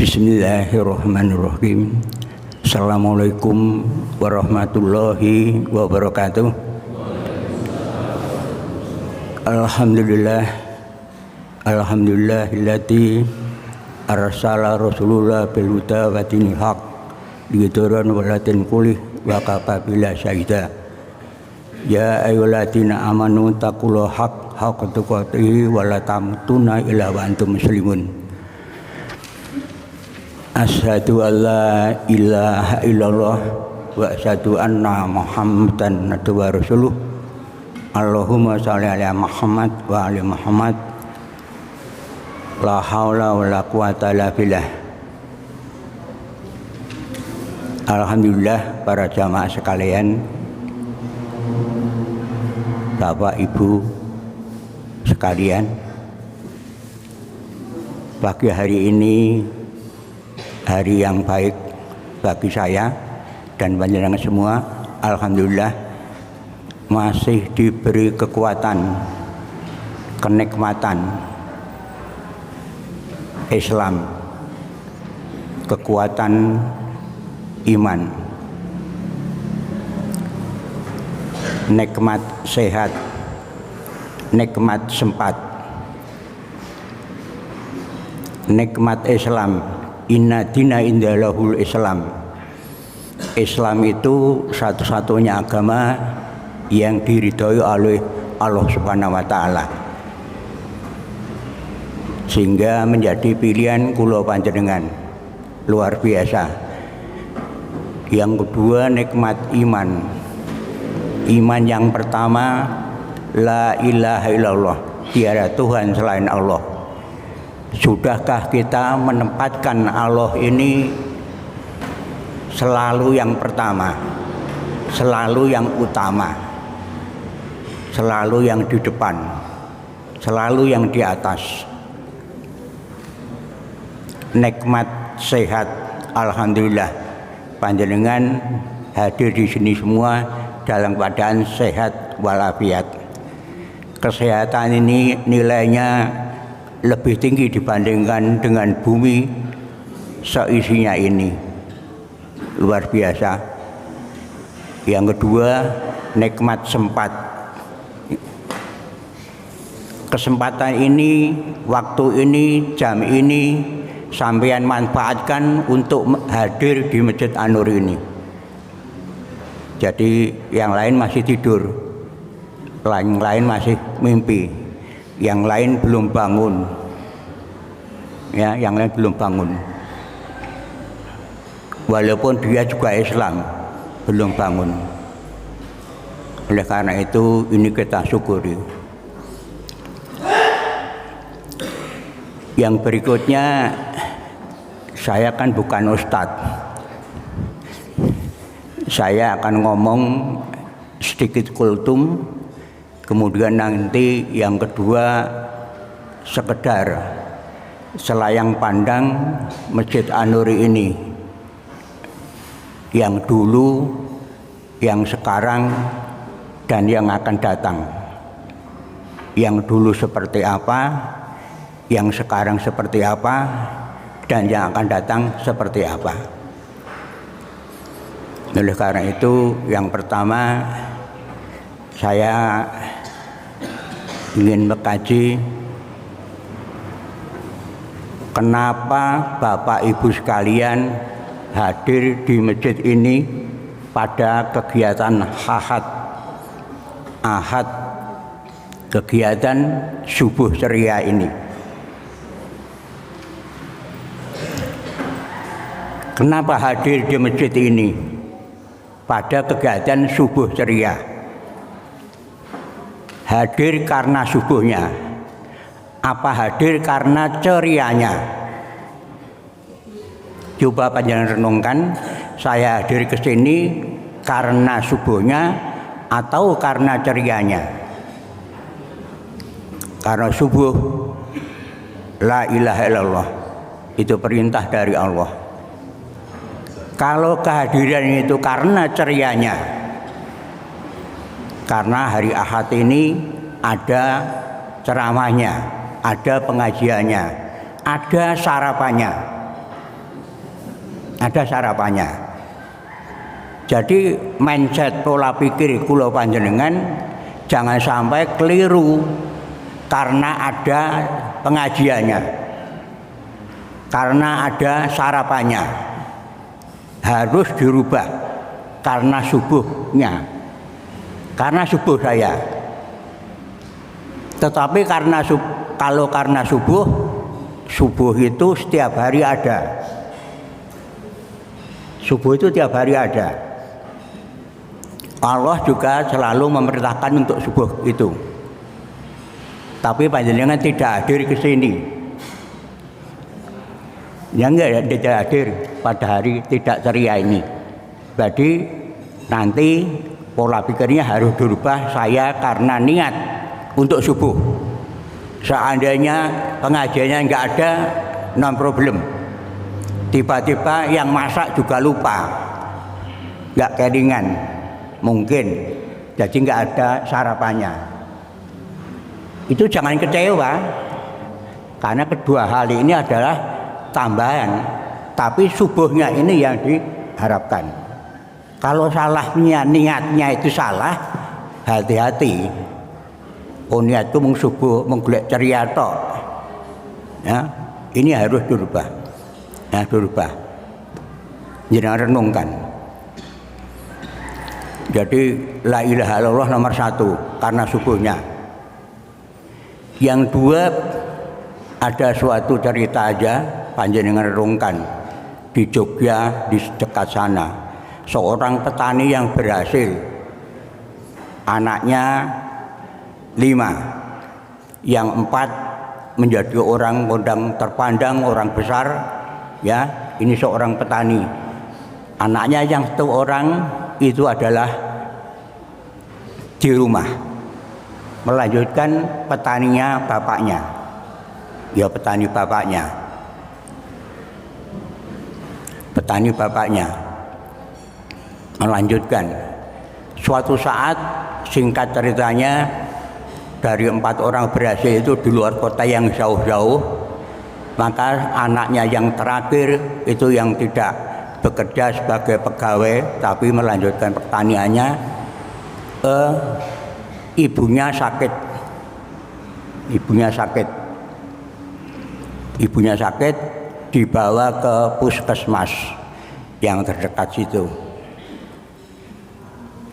Bismillahirrahmanirrahim. Assalamualaikum warahmatullahi wabarakatuh. Alhamdulillahillati arsala rasulullah bil huda wa dinil haq lidhurran walatin kulih wa kafa bila syahida. Ya ayyuhalladzina amanu taqullaha haqqa tuqatih wa la tamutunna illa wa antum muslimun. Asyhadu an la ilaha illallah wa asyhadu anna Muhammadan abduhu wa rasuluh. Allahumma shalli ala Muhammad wa ali Muhammad. La haula wa la quwata illa billah. Alhamdulillah para jamaah sekalian, Bapak Ibu sekalian, pagi hari ini hari yang baik bagi saya dan panjenengan semua. Alhamdulillah masih diberi kekuatan, kenikmatan Islam, kekuatan iman, nikmat sehat, nikmat sempat, nikmat Islam. Inna dina indalahul Islam. Islam itu satu-satunya agama yang diridhoi oleh Allah Subhanahu wa taala, sehingga menjadi pilihan kula panjenengan. Luar biasa. Yang kedua, nikmat iman. Iman yang pertama, la ilaha illallah, tiada Tuhan selain Allah. Sudahkah kita menempatkan Allah ini selalu yang pertama, selalu yang utama, selalu yang di depan, selalu yang di atas? Nikmat sehat, alhamdulillah panjenengan hadir di sini semua dalam keadaan sehat walafiat. Kesehatan ini nilainya lebih tinggi dibandingkan dengan bumi seisinya ini. Luar biasa. Yang kedua, nikmat sempat. Kesempatan ini, waktu ini, jam ini sampeyan manfaatkan untuk hadir di Masjid An-Nur ini. Jadi yang lain masih tidur, yang lain masih mimpi, yang lain belum bangun, ya, yang lain belum bangun. Walaupun dia juga Islam, belum bangun. Oleh karena itu ini kita syukuri. Yang berikutnya, saya kan bukan ustadz. Saya akan ngomong sedikit kultum. Kemudian nanti yang kedua sekedar selayang pandang Masjid An-Nur ini, yang dulu, yang sekarang, dan yang akan datang. Yang dulu seperti apa, yang sekarang seperti apa, dan yang akan datang seperti apa. Oleh karena itu, yang pertama saya ingin mengkaji kenapa Bapak Ibu sekalian hadir di masjid ini pada kegiatan Ahad, kegiatan subuh ceria ini. Kenapa hadir di masjid ini pada kegiatan subuh ceria? Hadir karena subuhnya, apa hadir karena cerianya? Coba panjenengan renungkan, saya hadir ke sini karena subuhnya atau karena cerianya? Karena subuh, la ilaha illallah, itu perintah dari Allah. Kalau kehadiran itu karena cerianya, karena hari Ahad ini ada ceramahnya, ada pengajiannya, ada sarapannya. ada sarapannya. Jadi mindset pola pikir kula panjenengan jangan sampai keliru karena ada pengajiannya, karena ada sarapannya. Harus dirubah karena subuhnya, karena subuh saya. Tetapi kalau karena subuh itu setiap hari ada. Subuh itu tiap hari ada. Allah juga selalu memerintahkan untuk subuh itu. Tapi panjenengan tidak hadir ke sini. Ya enggak ya, tidak hadir pada hari tidak ceria ini. Jadi nanti pola pikirnya harus dirubah saya karena niat untuk subuh. Seandainya pengajiannya enggak ada, non problem. Tiba-tiba yang masak juga lupa, enggak keringan, mungkin. Jadi enggak ada sarapannya. Itu jangan kecewa, karena kedua hal ini adalah tambahan, tapi subuhnya ini yang diharapkan. Kalau salahnya niatnya itu salah, hati-hati. Oh niatku mung subuh menggolek ceria tok. Ya, ini harus dirubah. Ya, dirubah. Jangan renungkan. Jadi la ilaha illallah nomor 1 karena subuhnya. Yang dua, ada suatu cerita aja panjenengan renungkan di Jogja di dekat sana. Seorang petani yang berhasil, anaknya 5, yang 4 menjadi orang kondang terpandang, orang besar. Ya, ini seorang petani. Anaknya yang 1 orang itu adalah di rumah melanjutkan petaninya bapaknya. Ya, petani bapaknya. Petani bapaknya melanjutkan. Suatu saat, singkat ceritanya, dari 4 orang berhasil itu di luar kota yang jauh-jauh, maka anaknya yang terakhir itu yang tidak bekerja sebagai pegawai tapi melanjutkan pertaniannya, ibunya sakit. Ibunya sakit, dibawa ke puskesmas yang terdekat situ.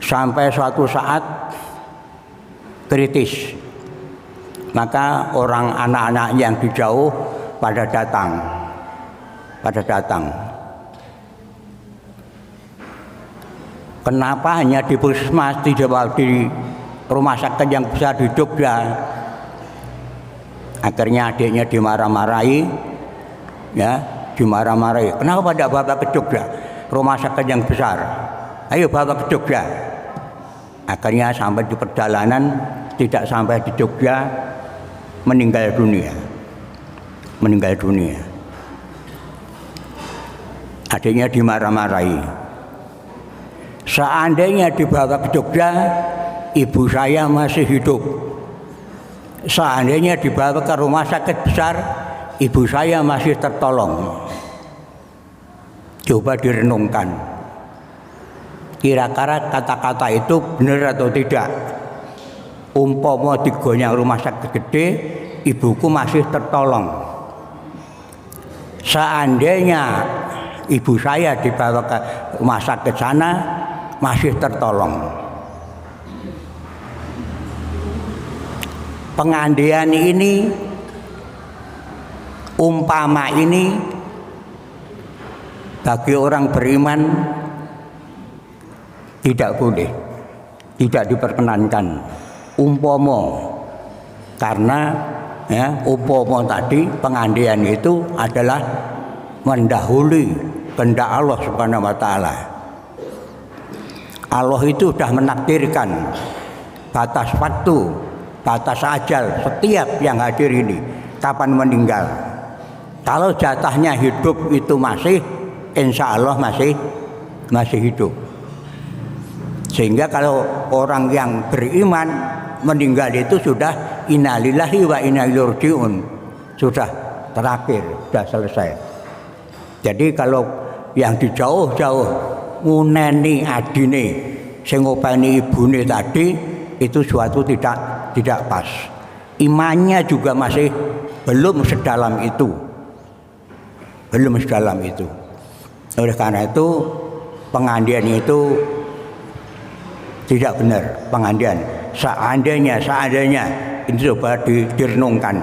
Sampai suatu saat kritis, maka orang anak-anak yang di jauh pada datang. Kenapa hanya di puskesmas, tidak di rumah sakit yang besar di Jogja? Akhirnya adiknya dimarah-marahi, ya, dimarah-marahi. Kenapa tidak bawa ke Jogja, rumah sakit yang besar? Ayo bawa ke Jogja. Akhirnya sampai di perjalanan, tidak sampai di Jogja, meninggal dunia. Adiknya dimarah-marahi. Seandainya dibawa ke Jogja, ibu saya masih hidup. Seandainya dibawa ke rumah sakit besar, ibu saya masih tertolong. Coba direnungkan. Kira-kira kata-kata itu benar atau tidak? Umpama digonyang rumah sakit gede, ibuku masih tertolong. Seandainya ibu saya dibawa ke rumah sakit sana, masih tertolong. Pengandaian ini, umpama ini, bagi orang beriman tidak boleh, tidak diperkenankan. Umpama, karena ya, umpama tadi pengandaian itu adalah mendahului kehendak Allah Subhanahu wa taala. Allah itu sudah menakdirkan batas waktu, batas ajal setiap yang hadir ini kapan meninggal. Kalau jatahnya hidup itu masih, insya Allah masih hidup. Sehingga kalau orang yang beriman meninggal itu sudah innalillahi wa inna ilaihi raji'un, sudah terakhir, sudah selesai. Jadi kalau yang di jauh-jauh nguneni adine sing ngopeni ibune tadi itu suatu tidak pas. Imannya juga masih belum sedalam itu. Belum sedalam itu. Oleh karena itu pengandian itu tidak benar, pengandian. Seandainya ini coba direnungkan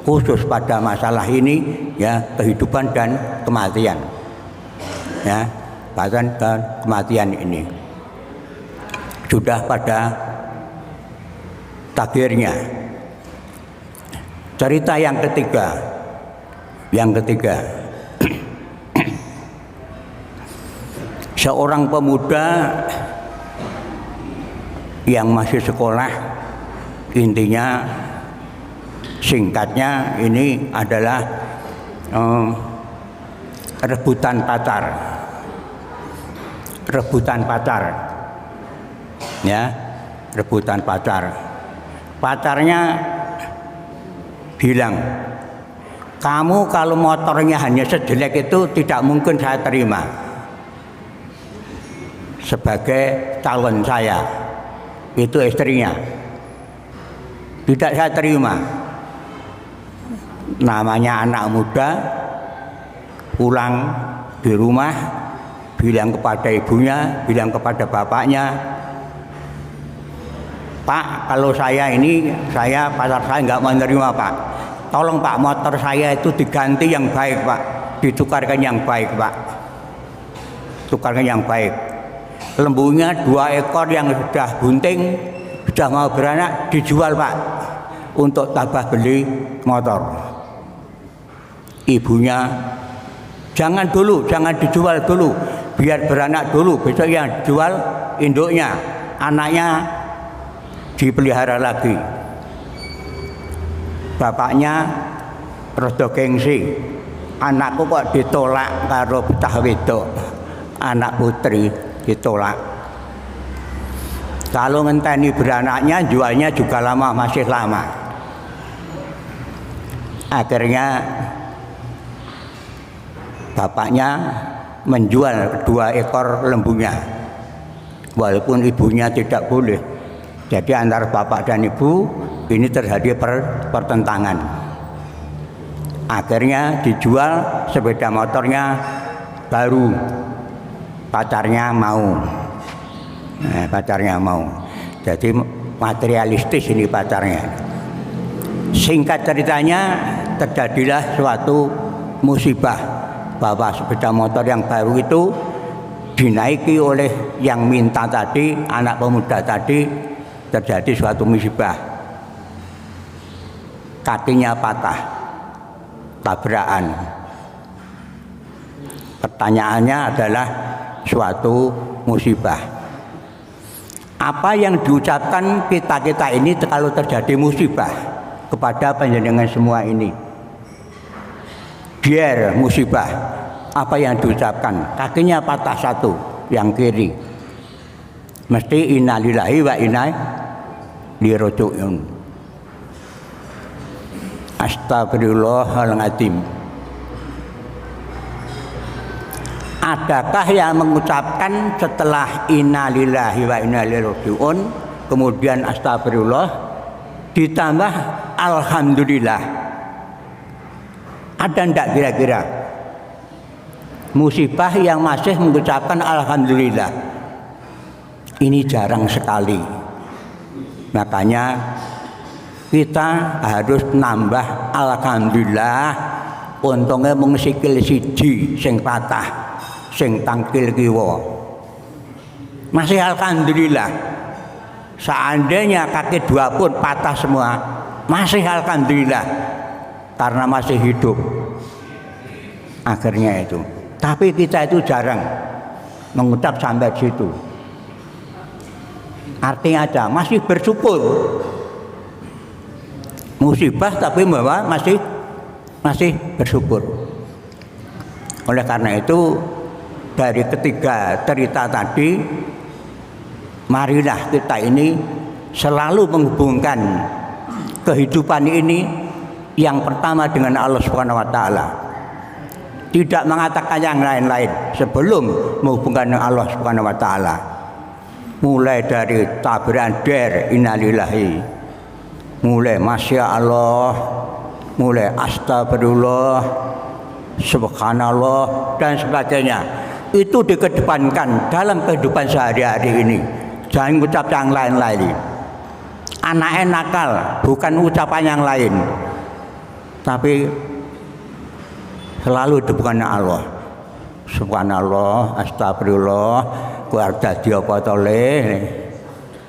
khusus pada masalah ini ya, kehidupan dan kematian. Ya, bahkan dan kematian ini sudah pada takdirnya. Cerita yang ketiga seorang pemuda yang masih sekolah, intinya singkatnya ini adalah rebutan pacar ya, rebutan pacar. Pacarnya bilang, kamu kalau motornya hanya sejelek itu tidak mungkin saya terima sebagai calon saya. Itu istrinya, tidak saya terima. Namanya anak muda, pulang di rumah bilang kepada ibunya, bilang kepada bapaknya, Pak, kalau saya pacar saya nggak menerima Pak, tolong Pak, motor saya itu diganti yang baik Pak, ditukarkan yang baik Pak, tukarkan yang baik. Lembunya 2 ekor yang sudah bunting, sudah mau beranak, dijual Pak, untuk tabah beli motor. Ibunya, jangan dijual dulu, biar beranak dulu, besok yang jual induknya, anaknya dipelihara lagi. Bapaknya rada gengsi, anakku kok ditolak karo betah wedok, anak putri ditolak. Kalau ngenteni beranaknya, jualnya juga lama, masih lama. Akhirnya bapaknya menjual 2 ekor lembunya, walaupun ibunya tidak boleh. Jadi antara bapak dan ibu ini terjadi pertentangan. Akhirnya dijual sepeda motornya baru, pacarnya mau. Pacarnya mau. Jadi materialistis ini pacarnya. Singkat ceritanya, terjadilah suatu musibah bahwa sepeda motor yang baru itu dinaiki oleh yang minta tadi, anak pemuda tadi. Terjadi suatu musibah, kakinya patah, tabrakan. Pertanyaannya adalah suatu musibah. Apa yang diucapkan kita ini kalau terjadi musibah kepada panjenengan semua ini? Biar musibah, apa yang diucapkan? Kakinya patah satu, yang kiri. Mesti innalillahi wa inna ilaihi raji'un. Astagfirullahaladzim. Adakah yang mengucapkan setelah innalillahi wa inna ilaihi raji'un kemudian astagfirullah ditambah alhamdulillah? Ada ndak kira-kira musibah yang masih mengucapkan alhamdulillah? Ini jarang sekali. Makanya kita harus nambah alhamdulillah. Untungnya mung sikil siji sing patah, sing tangkil kiwa. Masih alhamdulillah. Seandainya kaki 2 pun patah semua, masih alhamdulillah karena masih hidup. Akhirnya itu. Tapi kita itu jarang mengucap sampai situ. Artinya ada, masih bersyukur. Musibah tapi bahwa masih bersyukur. Oleh karena itu dari ketiga cerita tadi, marilah kita ini selalu menghubungkan kehidupan ini yang pertama dengan Allah Subhanahu wa taala. tidak mengatakan yang lain-lain sebelum menghubungkan dengan Allah Subhanahu wa taala. Mulai dari tabiran der innalillahi, mulai masya Allah, mulai astagfirullah, subhanallah dan sebagainya. Itu dikedepankan dalam kehidupan sehari-hari ini. Jangan ucap yang lain-lain. Anaknya nakal, bukan ucapan yang lain, tapi selalu dihubungkan Allah. Subhanallah, astagfirullah, kuwi dadi apa to le?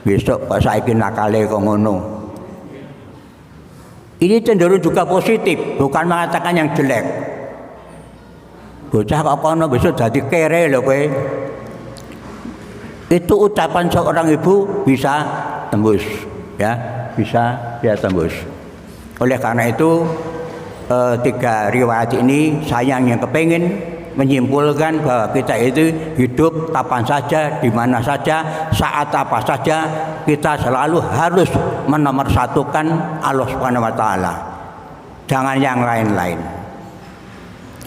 Besok kok saiki nakale kok ngono. Ini cenderung juga positif, bukan mengatakan yang jelek. Bocah kok kono besok dadi kere lho kowe. Itu ucapan seorang ibu bisa tembus, ya, bisa dia tembus. Oleh karena itu, tiga riwayat ini saya yang kepingin menyimpulkan bahwa kita itu hidup kapan saja, di mana saja, saat apa saja, kita selalu harus menomorsatukan Allah Subhanahu wa taala. Jangan yang lain-lain.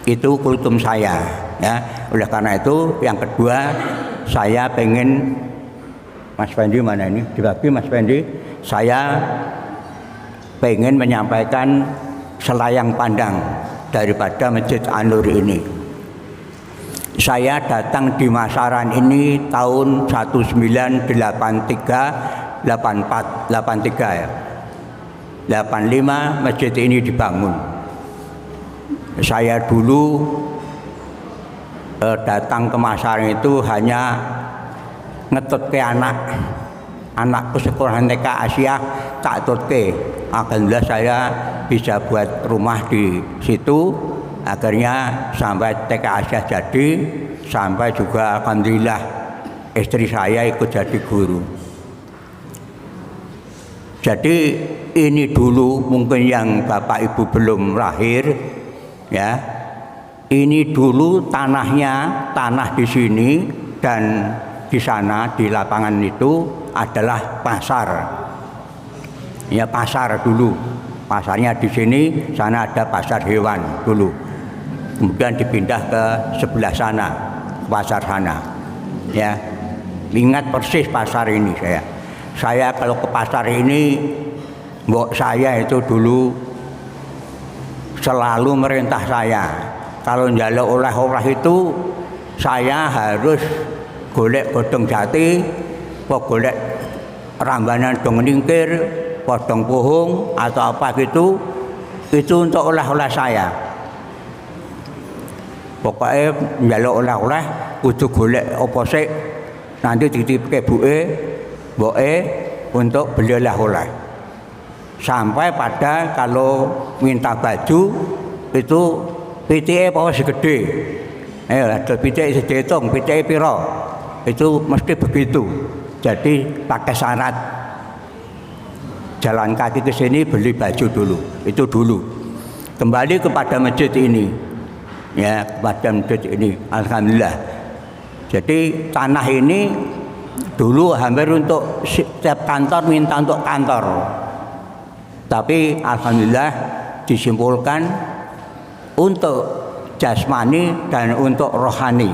Itu kultum saya, ya. Oleh karena itu, yang kedua, saya pengen Mas Fendi mana ini? Dibagi Mas Fendi. Saya pengen menyampaikan selayang pandang daripada Masjid An-Nur ini. Saya datang di Masaran ini tahun 1983, 83 ya. 85 masjid ini dibangun. Saya dulu datang ke Masaran itu hanya ngetutke anakku sekolah TK Asia tak tutke. Alhamdulillah saya bisa buat rumah di situ. Akhirnya sampai TK Asia jadi, sampai juga alhamdulillah istri saya ikut jadi guru. Jadi ini dulu mungkin yang Bapak Ibu belum lahir, ya. Ini dulu tanah di sini dan di sana di lapangan itu adalah pasar. Ya, pasar dulu. Pasarnya di sini, sana ada pasar hewan dulu. Kemudian dipindah ke sebelah sana, pasar sana. Ya, ingat persis pasar ini saya. Saya kalau ke pasar ini, mbok saya itu dulu selalu merintah saya. Kalau njaluk oleh-oleh itu saya harus golek godhong jati, golek rambanan dong ningkir, podong pohong atau apa gitu. Itu untuk oleh-oleh saya. Pokoknya njaluk oleh-oleh kudu golek apa sik nanti dititipke mboke untuk beli oleh-oleh. Sampai pada kalau minta baju itu pitike apa segede. Ada pitik sedetung, pitike pira. Itu mesti begitu. Jadi pakai syarat jalan kaki ke sini beli baju dulu. Itu dulu. Kembali kepada masjid ini. Ya, kepada masjid ini. Alhamdulillah. Jadi tanah ini dulu hampir untuk setiap kantor minta untuk kantor. Tapi alhamdulillah disimpulkan untuk jasmani dan untuk rohani.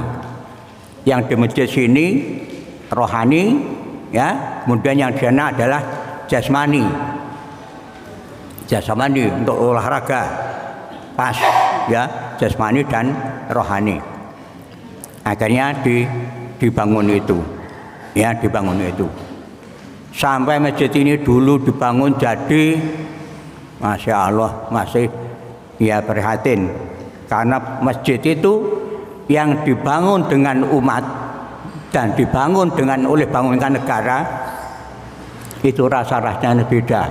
Yang di masjid sini rohani, ya, kemudian yang di sana adalah jasmani. Jasmani untuk olahraga, pas, ya, jasmani dan rohani. Akhirnya dibangun itu, ya, dibangun itu. Sampai masjid ini dulu dibangun jadi, masya Allah, masih ya prihatin. Karena masjid itu yang dibangun dengan umat dan dibangun oleh bangunan negara itu rasa-rasanya beda.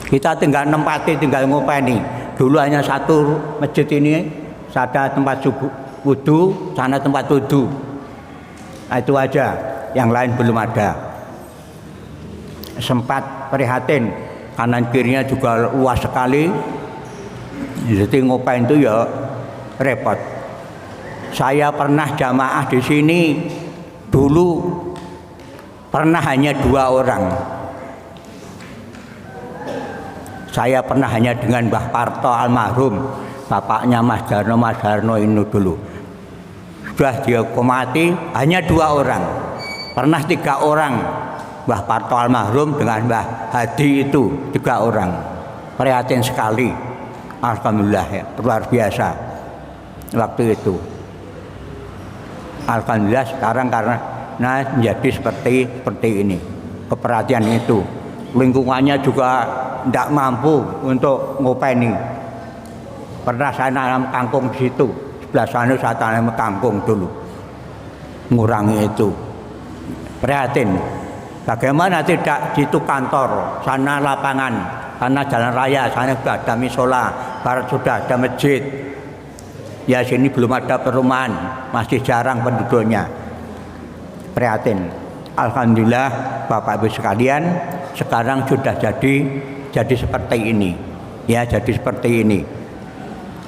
Kita tinggal nempati, tinggal ngopeni. Dulu hanya satu masjid ini, ada tempat wudu, sana tempat wudu. Nah, itu aja, yang lain belum ada. Sempat prihatin, kanan kirinya juga luas sekali. Jadi ngopain itu ya repot. Saya pernah jamaah di sini dulu pernah hanya 2 orang. Saya pernah hanya dengan Mbah Parto almarhum. bapaknya Mas Darno ini dulu. Sudah dihukum mati hanya 2 orang. Pernah 3 orang. Mbah Parto almarhum dengan Mbah Hadi itu 3 orang. Prihatin sekali. Alhamdulillah ya, luar biasa waktu itu. Alhamdulillah sekarang karena menjadi seperti ini. Keperhatian itu. Lingkungannya juga tidak mampu untuk ngopeni. Pernah saya nanam kangkung di situ. Sebelah sana saya tanam kangkung dulu. Ngurangi itu. Prihatin. Bagaimana tidak di situ kantor, sana lapangan, sana jalan raya, sana sudah ada misola, barat sudah ada masjid. Ya sini belum ada perumahan, masih jarang penduduknya. Prihatin. Alhamdulillah Bapak Ibu sekalian, sekarang sudah jadi seperti ini. Ya, jadi seperti ini.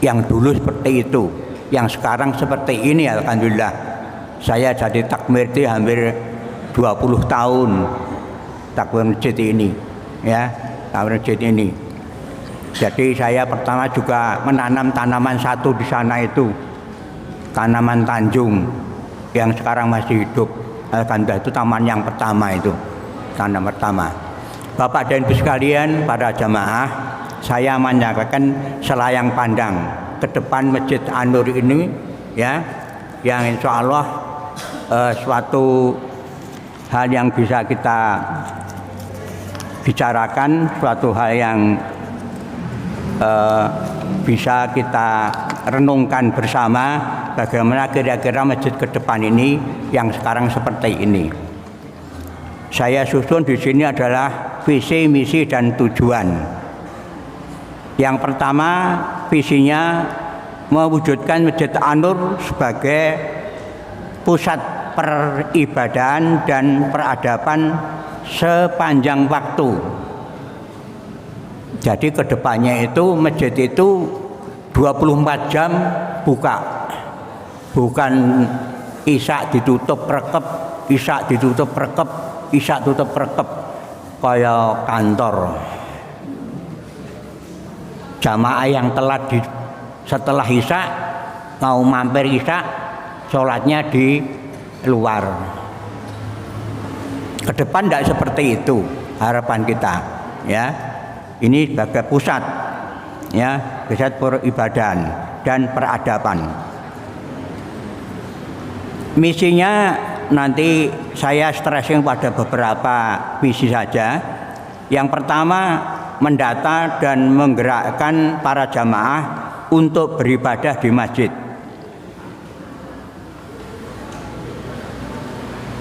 Yang dulu seperti itu, yang sekarang seperti ini alhamdulillah. Saya jadi takmir itu hampir 20 tahun takmir masjid ini, ya, takmir masjid ini. Jadi saya pertama juga menanam tanaman satu di sana itu, tanaman Tanjung yang sekarang masih hidup. Alhamdulillah itu taman yang pertama itu, tanam pertama. Bapak dan Ibu sekalian, para jamaah, saya menyampaikan selayang pandang ke depan Masjid An-Nur ini, ya, yang insya Allah suatu hal yang bisa kita bicarakan, suatu hal yang bisa kita renungkan bersama bagaimana kira-kira masjid ke depan ini yang sekarang seperti ini. Saya susun di sini adalah visi, misi, dan tujuan. Yang pertama, visinya mewujudkan Masjid An-Nur sebagai pusat peribadahan dan peradaban sepanjang waktu. Jadi kedepannya itu masjid itu 24 jam buka, bukan isya ditutup rekep, isya ditutup rekep, isya tutup rekep kayak kantor. Jamaah yang telat setelah isya mau mampir isya, sholatnya di luar. Ke depan tidak seperti itu harapan kita, ya. Ini sebagai pusat, ya, pusat peribadahan dan peradaban. Misinya nanti saya stressing pada beberapa visi saja. Yang pertama, mendata dan menggerakkan para jamaah untuk beribadah di masjid.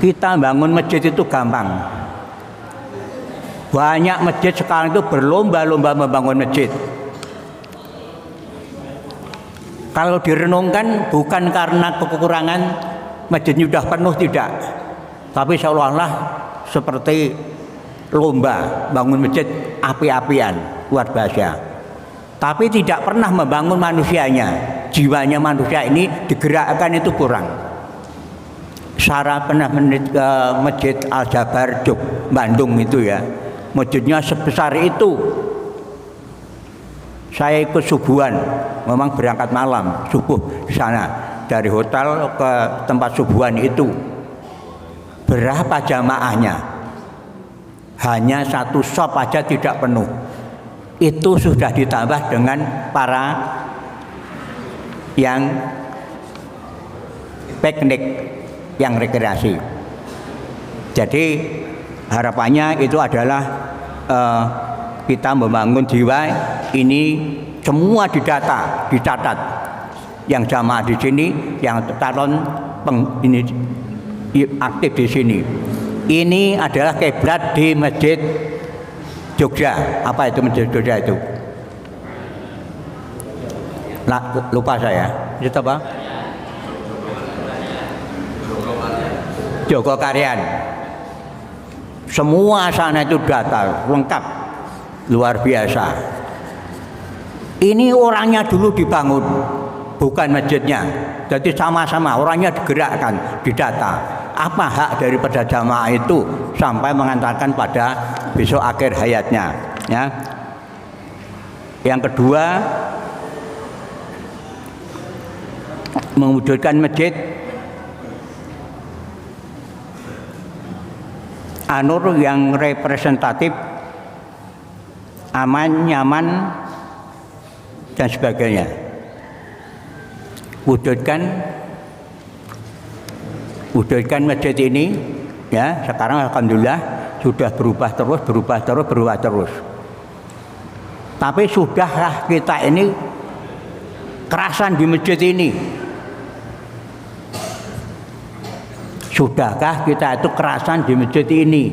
Kita bangun masjid itu gampang. Banyak masjid sekarang itu berlomba-lomba membangun masjid. Kalau direnungkan bukan karena kekurangan masjidnya sudah penuh, tidak. Tapi seolah-olah seperti lomba bangun masjid api-apian, luar biasa. Tapi tidak pernah membangun manusianya. Jiwanya manusia ini digerakkan itu kurang. Saya pernah ke Masjid Al-Jabar Bandung itu, ya. Masjidnya sebesar itu. Saya ikut subuhan, memang berangkat malam subuh di sana dari hotel ke tempat subuhan itu. Berapa jamaahnya? Hanya 1 shop aja tidak penuh. Itu sudah ditambah dengan para yang piknik, yang rekreasi. Jadi harapannya itu adalah kita membangun jiwa ini semua didata, dicatat. Yang jamaah di sini, yang calon ini aktif di sini. Ini adalah kiblat di Masjid Jogja. Apa itu Masjid Jogja itu? Lupa saya. Itu apa? Jogokarian. Semua sana itu data lengkap, luar biasa. Ini orangnya dulu dibangun, bukan masjidnya. Jadi sama-sama orangnya digerakkan, didata. Apa hak daripada jamaah itu sampai mengantarkan pada besok akhir hayatnya, ya. Yang kedua, mewujudkan masjid An-Nur yang representatif, aman, nyaman, dan sebagainya. Wujudkan masjid ini, ya, sekarang alhamdulillah sudah berubah terus. Tapi sudahkah kita ini kerasan di masjid ini? Sudahkah kita itu kerasan di masjid ini?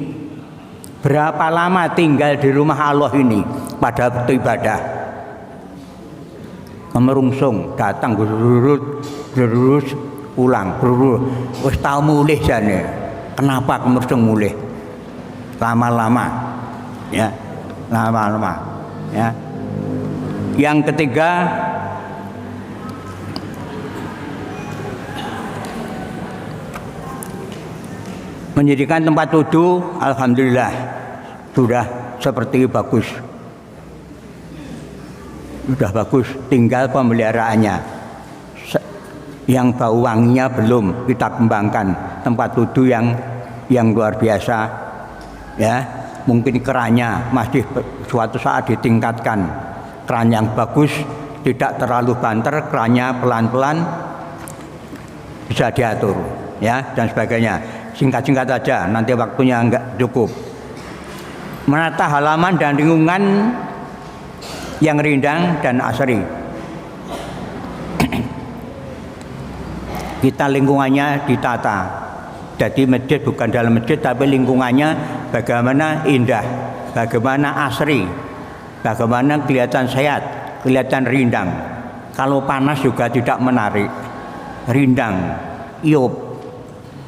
Berapa lama tinggal di rumah Allah ini pada waktu ibadah? Merungsung, datang gerurut, pulang, wis tau mulih jane. Kenapa kemerungsung mulih? Lama-lama, ya, lama-lama, ya. Yang ketiga, menjadikan tempat wudhu, alhamdulillah sudah seperti bagus. Sudah bagus, tinggal pemeliharaannya. Yang bau wanginya belum kita kembangkan, tempat wudhu yang luar biasa, ya. Mungkin kerannya masih suatu saat ditingkatkan. Keran yang bagus, tidak terlalu banter, kerannya pelan-pelan bisa diatur, ya, dan sebagainya. Singkat-singkat saja, nanti waktunya enggak cukup. Menata halaman dan lingkungan yang rindang dan asri. Kita lingkungannya ditata. Jadi masjid bukan dalam masjid, tapi lingkungannya bagaimana indah, bagaimana asri, bagaimana kelihatan sehat, kelihatan rindang. Kalau panas juga tidak menarik, rindang, iup,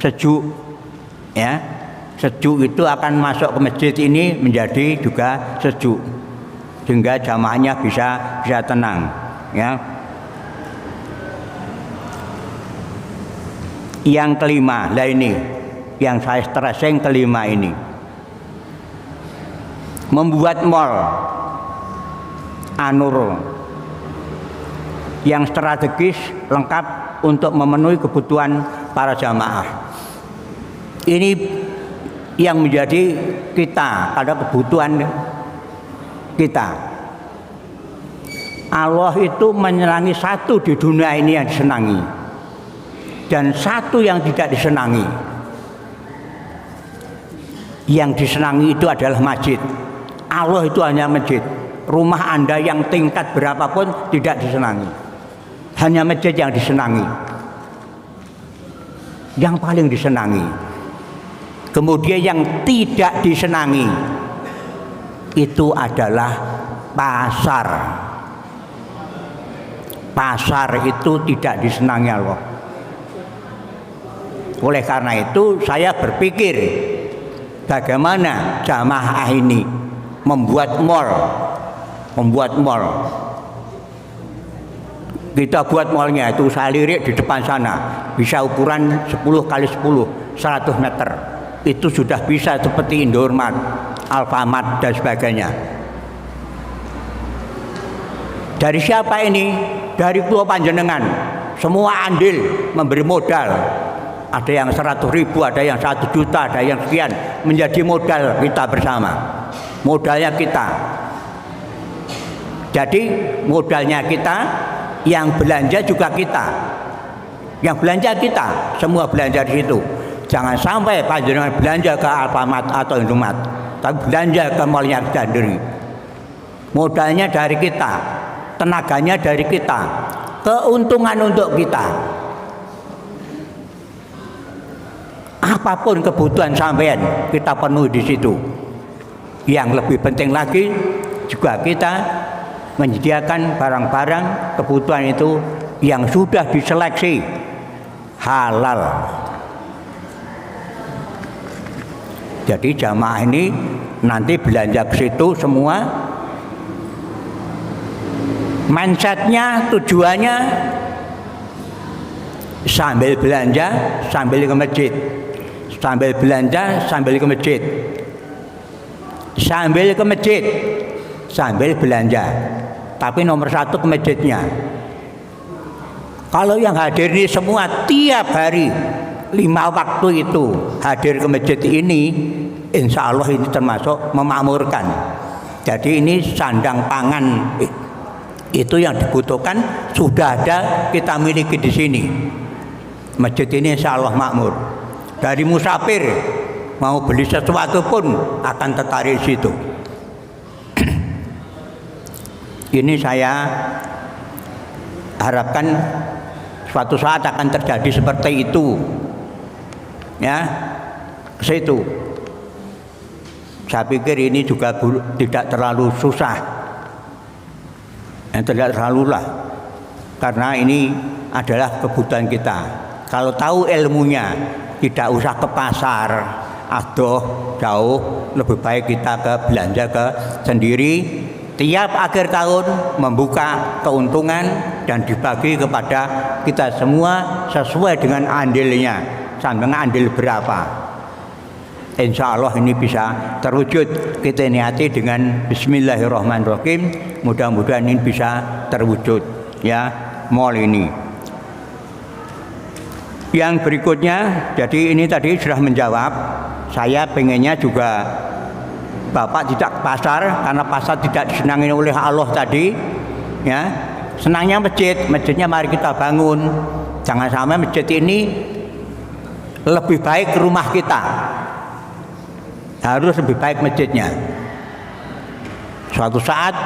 sejuk. Ya, sejuk itu akan masuk ke masjid ini menjadi juga sejuk, sehingga jamaahnya bisa tenang, ya. Yang kelima, lah ini yang saya stres, yang kelima ini membuat mall An-Nur yang strategis lengkap untuk memenuhi kebutuhan para jamaah. Ini yang menjadi kita, ada kebutuhan kita. Allah itu menyenangi satu di dunia ini yang disenangi, dan satu yang tidak disenangi. Yang disenangi itu adalah masjid. Allah itu hanya masjid. Rumah Anda yang tingkat berapapun tidak disenangi, hanya masjid yang disenangi, yang paling disenangi. Kemudian yang tidak disenangi itu adalah pasar. Pasar itu tidak disenangi Allah. Oleh karena itu saya berpikir bagaimana jamaah ini membuat mall. Kita buat mallnya itu saya lirik di depan sana, bisa ukuran 10 kali 10, 100 meter. Itu sudah bisa seperti Indomaret, Alfamart dan sebagainya. Dari siapa ini? Dari ketua panjenengan. Semua andil memberi modal. Ada yang 100.000, ada yang 1 juta, ada yang sekian. Menjadi modal kita bersama. Modalnya kita. Jadi modalnya kita, yang belanja juga kita. Yang belanja kita, semua belanja di situ. Jangan sampai panjenengan belanja ke Alfamart atau Indomaret, tapi belanja ke mallnya sendiri. Modalnya dari kita, tenaganya dari kita, keuntungan untuk kita. Apapun kebutuhan sampean kita penuhi di situ. Yang lebih penting lagi juga kita menyediakan barang-barang kebutuhan itu yang sudah diseleksi halal. Jadi jamaah ini nanti belanja ke situ semua, mindsetnya, tujuannya sambil belanja sambil ke masjid, sambil belanja sambil ke masjid, sambil ke masjid sambil belanja. Tapi nomor satu ke masjidnya. Kalau yang hadir ini semua tiap hari 5 waktu itu hadir ke masjid ini, insya Allah ini termasuk memakmurkan. Jadi ini sandang pangan itu yang dibutuhkan sudah ada, kita miliki di sini. Masjid ini insya Allah makmur. Dari musafir mau beli sesuatu pun akan tertarik di situ. Ini saya harapkan suatu saat akan terjadi seperti itu, ya, ke situ. Saya pikir ini juga tidak terlalu susah, tidak terlalu lah, karena ini adalah kebutuhan kita. Kalau tahu ilmunya, tidak usah ke pasar, aduh jauh, lebih baik kita ke belanja ke sendiri. Tiap akhir tahun membuka keuntungan dan dibagi kepada kita semua sesuai dengan andilnya, sampai andil berapa. Insya Allah ini bisa terwujud. Kita niati dengan Bismillahirrahmanirrahim. Mudah-mudahan ini bisa terwujud, ya, mall ini. Yang berikutnya, jadi ini tadi sudah menjawab. Saya pengennya juga Bapak tidak ke pasar, karena pasar tidak disenangi oleh Allah tadi, ya. Senangnya masjid, masjidnya mari kita bangun. Jangan sampai masjid ini lebih baik rumah kita, harus lebih baik masjidnya. Suatu saat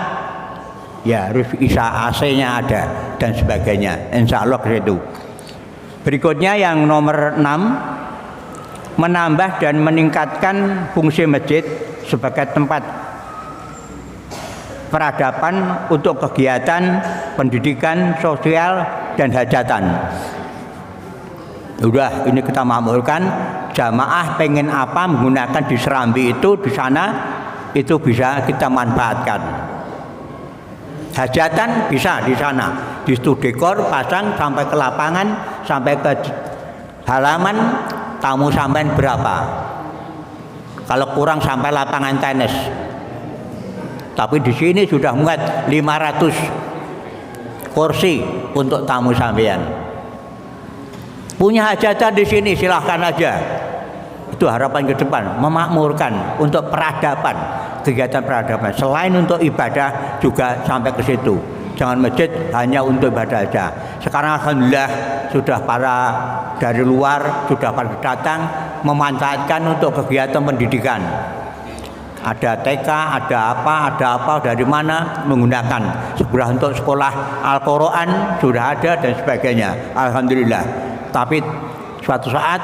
ya harus bisa AC-nya ada dan sebagainya. Insya Allah ke situ. Berikutnya yang nomor 6, menambah dan meningkatkan fungsi masjid sebagai tempat peradaban untuk kegiatan pendidikan, sosial, dan hajatan. Udah, ini kita makmurkan. Jamaah pengen apa menggunakan di Serambi itu, di sana itu bisa kita manfaatkan. Hajatan bisa di sana, di situ dekor pasang sampai ke lapangan, sampai ke halaman. Tamu sampean berapa? Kalau kurang sampai lapangan tenis. Tapi di sini sudah muat 500 kursi untuk tamu sampean. Punya hajatan di sini silahkan aja. Itu harapan ke depan, memakmurkan untuk peradaban, kegiatan peradaban. Selain untuk ibadah juga sampai ke situ. Jangan masjid hanya untuk ibadah saja. Sekarang alhamdulillah sudah para dari luar sudah pada datang memanfaatkan untuk kegiatan pendidikan. Ada TK, ada apa dari mana menggunakan. Sekolah untuk sekolah Al-Quran sudah ada dan sebagainya. Alhamdulillah. Tapi suatu saat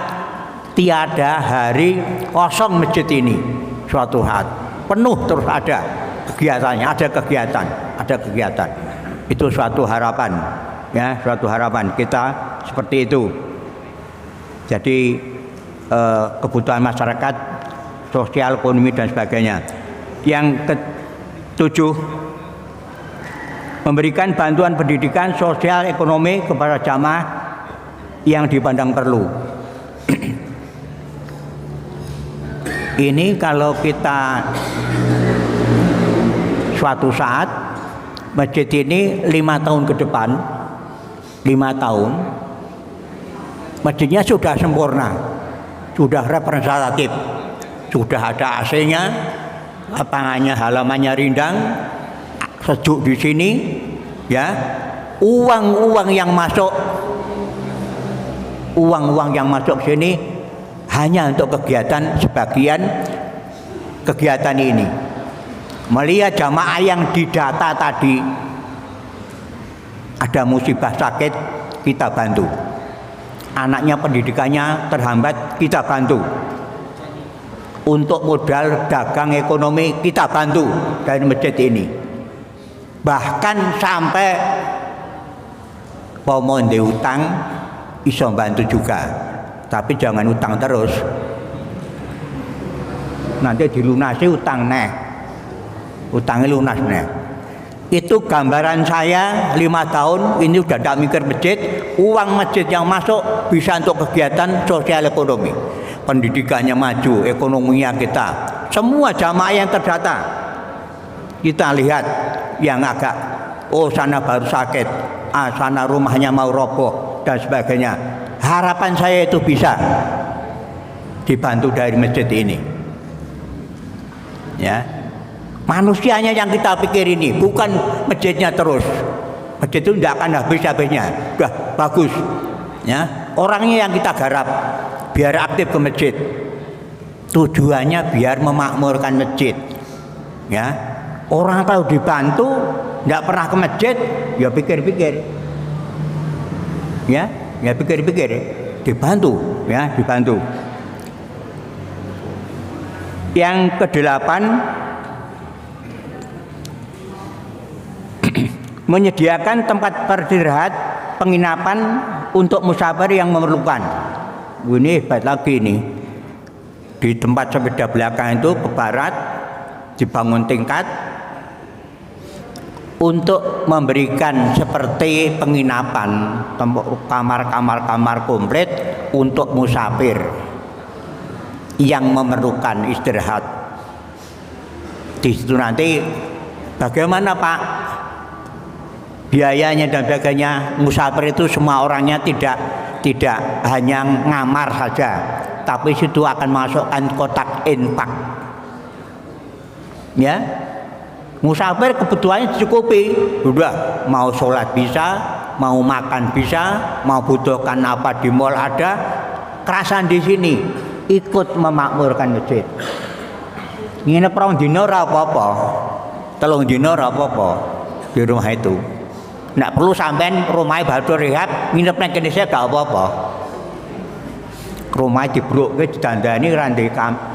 tiada hari kosong masjid ini. Suatu saat penuh terus ada kegiatannya, ada kegiatan. Itu suatu harapan, ya, suatu harapan kita seperti itu. Jadi kebutuhan masyarakat, sosial, ekonomi dan sebagainya. Yang ketujuh, memberikan bantuan pendidikan, sosial, ekonomi kepada jamaah yang dipandang perlu. Ini kalau kita suatu saat masjid ini 5 tahun ke depan, 5 tahun masjidnya sudah sempurna, sudah representatif, sudah ada AC-nya, lapangannya, halamannya rindang, sejuk di sini, ya. Uang yang masuk sini hanya untuk kegiatan, sebagian kegiatan ini. Melihat jamaah yang didata tadi ada musibah sakit, kita bantu. Anaknya pendidikannya terhambat, kita bantu. Untuk modal dagang ekonomi kita bantu dari masjid ini. Bahkan sampai mau utang iso bantu juga. Tapi jangan utang terus. Nanti dilunasi utang neh. Utangnya lunas nih. Itu gambaran saya 5 tahun ini sudah tidak mikir masjid. Uang masjid yang masuk bisa untuk kegiatan sosial ekonomi, pendidikannya maju, ekonominya kita, semua jamaah yang terdata. Kita lihat yang agak sana baru sakit, sana rumahnya mau roboh dan sebagainya. Harapan saya itu bisa dibantu dari masjid ini. Ya. Manusianya yang kita pikir ini, bukan masjidnya terus. Masjid itu tidak akan habis-habisnya. Sudah bagus. Ya. Orangnya yang kita garap biar aktif ke masjid. Tujuannya biar memakmurkan masjid. Ya. Orang kalau dibantu tidak pernah ke masjid, ya pikir-pikir. Ya pikir-pikir, dibantu, ya dibantu. Yang kedelapan, menyediakan tempat beristirahat penginapan untuk musafir yang memerlukan. Ini hebat lagi nih. Di tempat sepeda belakang itu ke barat dibangun tingkat untuk memberikan seperti penginapan, kamar-kamar komplit untuk musafir yang memerlukan istirahat. Di situ nanti bagaimana Pak biayanya dan sebagainya. Musafir itu semua orangnya tidak hanya ngamar saja, tapi situ akan masukkan kotak infak. Ya. Musafir kebutuhannya dicukupi, sudah mau sholat bisa, mau makan bisa, mau butuhkan apa di mall ada, kerasan di sini ikut memakmurkan masjid. Nginep rong dina ora apa-apa, 3 dina ora apa-apa di rumah itu. Nggak perlu sampean rumahnya batu rehab, nginep nang kene gak apa-apa. Rumah dibrukke didandani randhe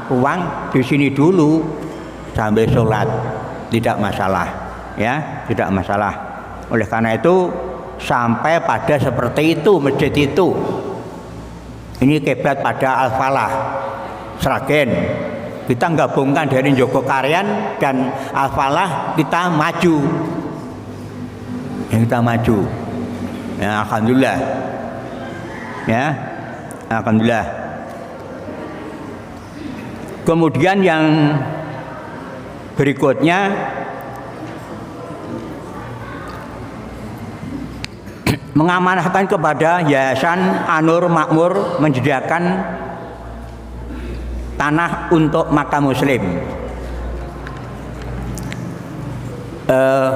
ruang di sini dulu sambil sholat. Tidak masalah, ya, tidak masalah. Oleh karena itu sampai pada seperti itu masjid itu. Ini kiblat pada Al-Falah, Sragen. Kita gabungkan dari Jogokarian dan Al-Falah, kita maju. Kita maju. Ya, alhamdulillah. Ya, alhamdulillah. Kemudian yang berikutnya, mengamanahkan kepada Yayasan An-Nur Makmur menyediakan tanah untuk makam muslim.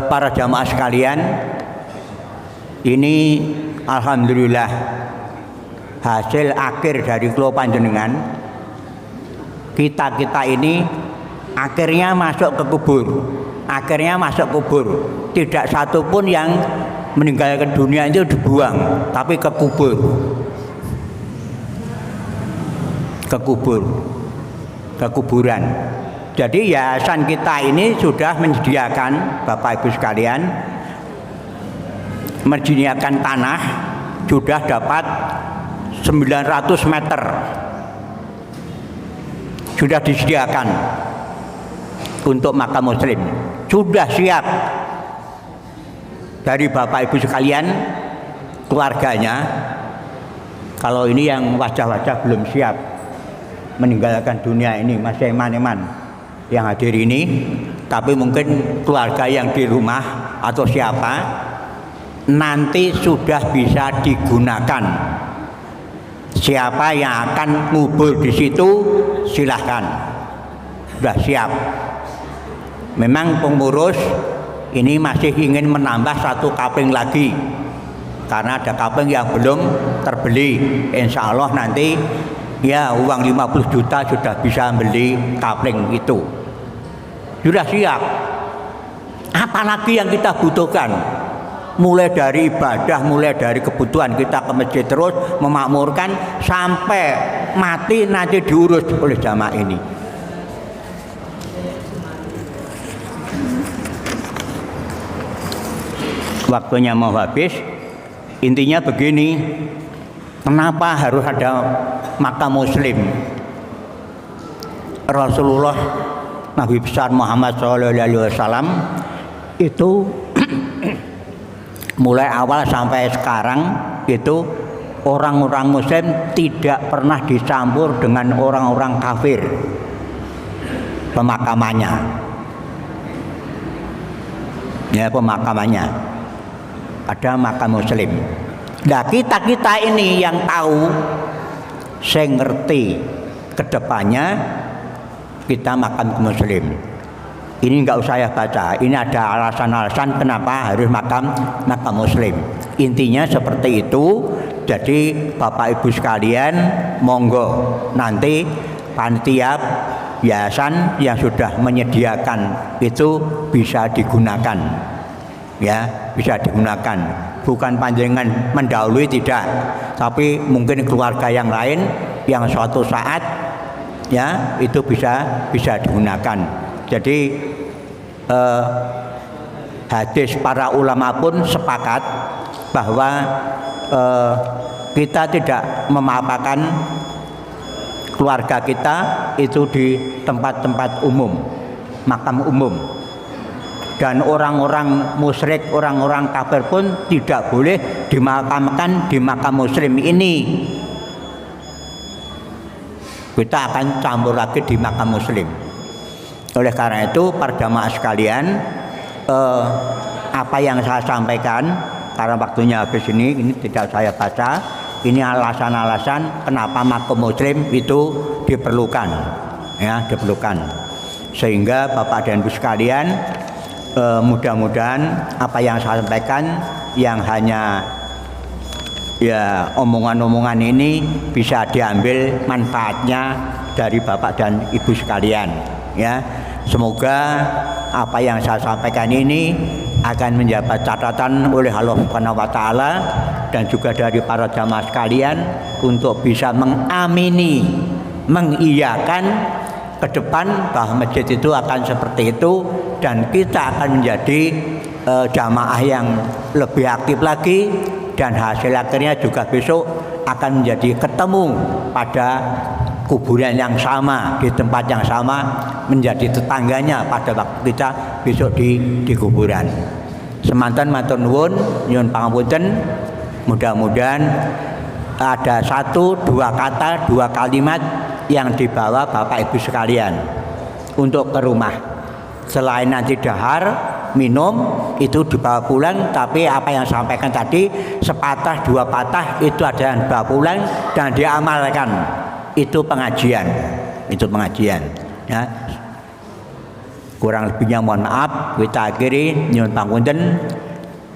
Para jamaah sekalian, ini alhamdulillah hasil akhir dari kula panjenengan. Kita ini akhirnya masuk ke kubur, tidak satu pun yang meninggalkan dunia itu dibuang, tapi ke kuburan. Jadi yayasan kita ini sudah menyediakan, Bapak Ibu sekalian, menyediakan tanah, sudah dapat 900 meter, sudah disediakan untuk makam muslim, sudah siap dari Bapak Ibu sekalian, keluarganya. Kalau ini yang wajah-wajah belum siap meninggalkan dunia ini, masih eman-eman yang hadir ini, tapi mungkin keluarga yang di rumah atau siapa nanti sudah bisa digunakan. Siapa yang akan ngubur di situ silahkan, sudah siap. Memang pengurus ini masih ingin menambah 1 kapling lagi karena ada kapling yang belum terbeli. Insya Allah nanti ya uang 50 juta sudah bisa beli kapling itu. Sudah siap. Apalagi yang kita butuhkan? Mulai dari ibadah, mulai dari kebutuhan kita ke masjid terus memakmurkan sampai mati nanti diurus oleh jamaah ini. Waktunya mau habis. Intinya begini, kenapa harus ada makam muslim? Rasulullah Nabi besar Muhammad SAW itu mulai awal sampai sekarang itu orang-orang muslim tidak pernah dicampur dengan orang-orang kafir pemakamannya. Ya, pemakamannya. ada makam muslim. Nah kita ini yang tahu, saya ngerti kedepannya kita makam muslim. Ini nggak usah saya baca. Ini ada alasan-alasan kenapa harus makam muslim. Intinya seperti itu. Jadi Bapak Ibu sekalian, monggo nanti panitia yayasan yang sudah menyediakan itu bisa digunakan, ya bisa digunakan. Bukan panjenengan mendahului, tidak, tapi mungkin keluarga yang lain yang suatu saat ya itu bisa digunakan. Jadi hadis para ulama pun sepakat bahwa kita tidak memapakan keluarga kita itu di tempat-tempat umum, makam umum. Dan orang-orang musyrik, orang-orang kafir pun tidak boleh dimakamkan di makam muslim ini. Kita akan campur lagi di makam muslim. Oleh karena itu, para jamaah sekalian, apa yang saya sampaikan, karena waktunya habis ini tidak saya baca. Ini alasan-alasan kenapa makam muslim itu diperlukan, ya diperlukan. Sehingga Bapak dan Ibu sekalian, mudah-mudahan apa yang saya sampaikan yang hanya ya omongan-omongan ini bisa diambil manfaatnya dari Bapak dan Ibu sekalian, ya. Semoga apa yang saya sampaikan ini akan mendapat catatan oleh Allah Subhanahu wa taala dan juga dari para jamaah sekalian untuk bisa mengamini, mengiyakan ke depan bahwa masjid itu akan seperti itu dan kita akan menjadi jamaah yang lebih aktif lagi dan hasil akhirnya juga besok akan menjadi ketemu pada kuburan yang sama, di tempat yang sama, menjadi tetangganya pada waktu kita besok di kuburan. Semanten matur nuwun, nyuwun pangapunten. Mudah-mudahan ada 1, 2 kata, 2 kalimat yang dibawa Bapak Ibu sekalian untuk ke rumah. Selain nanti dahar, minum itu dibawa pulang, tapi apa yang saya sampaikan tadi sepatah 2 patah itu ada yang dibawa pulang dan diamalkan. Itu pengajian ya. Kurang lebihnya mohon maaf, kita akhiri, nyuwun pangapunten.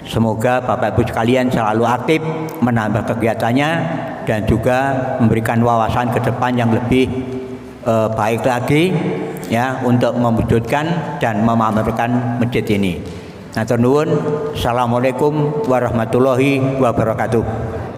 Semoga Bapak Ibu sekalian selalu aktif menambah kegiatannya dan juga memberikan wawasan ke depan yang lebih baik lagi ya untuk mewujudkan dan memamerkan masjid ini. Matur nuwun. Assalamualaikum warahmatullahi wabarakatuh.